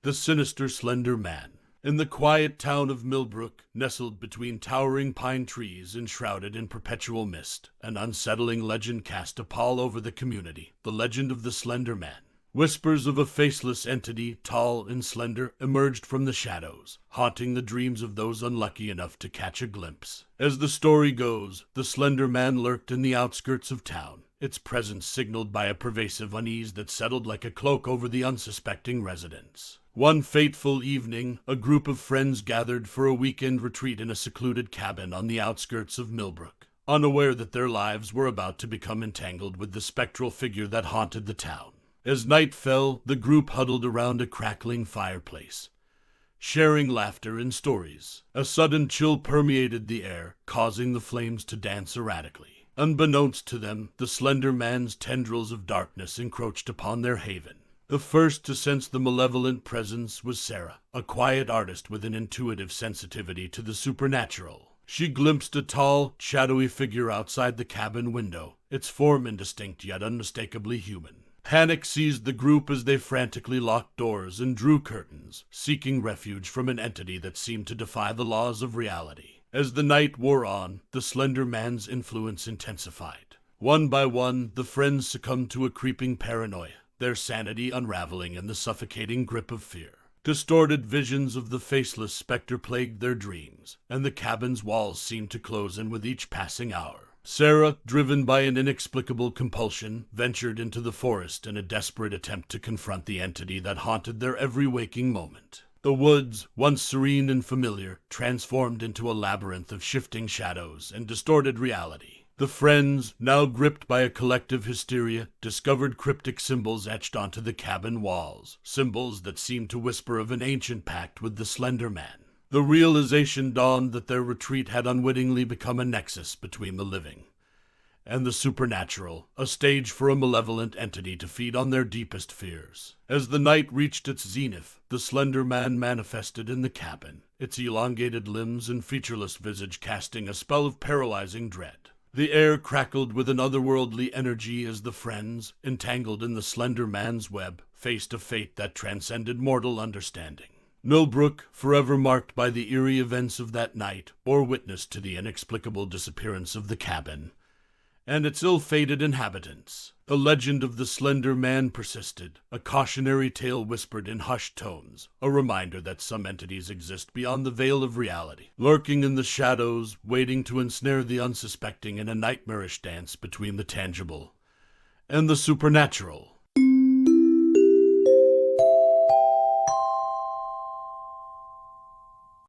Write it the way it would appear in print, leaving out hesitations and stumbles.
The Sinister Slender Man. In the quiet town of Millbrook, nestled between towering pine trees enshrouded in perpetual mist, an unsettling legend cast a pall over the community. The legend of the Slender Man. Whispers of a faceless entity, tall and slender, emerged from the shadows, haunting the dreams of those unlucky enough to catch a glimpse. As the story goes, the Slender Man lurked in the outskirts of town, its presence signaled by a pervasive unease that settled like a cloak over the unsuspecting residents. One fateful evening, a group of friends gathered for a weekend retreat in a secluded cabin on the outskirts of Millbrook, unaware that their lives were about to become entangled with the spectral figure that haunted the town. As night fell, the group huddled around a crackling fireplace, sharing laughter and stories. A sudden chill permeated the air, causing the flames to dance erratically. Unbeknownst to them, the Slender Man's tendrils of darkness encroached upon their haven. The first to sense the malevolent presence was Sarah, a quiet artist with an intuitive sensitivity to the supernatural. She glimpsed a tall, shadowy figure outside the cabin window, its form indistinct yet unmistakably human. Panic seized the group as they frantically locked doors and drew curtains, seeking refuge from an entity that seemed to defy the laws of reality. As the night wore on, the Slender Man's influence intensified. One by one, the friends succumbed to a creeping paranoia, their sanity unraveling in the suffocating grip of fear. Distorted visions of the faceless specter plagued their dreams, and the cabin's walls seemed to close in with each passing hour. Sarah, driven by an inexplicable compulsion, ventured into the forest in a desperate attempt to confront the entity that haunted their every waking moment. The woods, once serene and familiar, transformed into a labyrinth of shifting shadows and distorted reality. The friends, now gripped by a collective hysteria, discovered cryptic symbols etched onto the cabin walls, symbols that seemed to whisper of an ancient pact with the Slender Man. The realization dawned that their retreat had unwittingly become a nexus between the living and the supernatural, a stage for a malevolent entity to feed on their deepest fears. As the night reached its zenith, the Slender Man manifested in the cabin, its elongated limbs and featureless visage casting a spell of paralyzing dread. The air crackled with an otherworldly energy as the friends, entangled in the Slender Man's web, faced a fate that transcended mortal understanding. Millbrook, forever marked by the eerie events of that night, bore witness to the inexplicable disappearance of the cabin and its ill-fated inhabitants. The legend of the Slender Man persisted, a cautionary tale whispered in hushed tones, a reminder that some entities exist beyond the veil of reality, lurking in the shadows, waiting to ensnare the unsuspecting in a nightmarish dance between the tangible and the supernatural.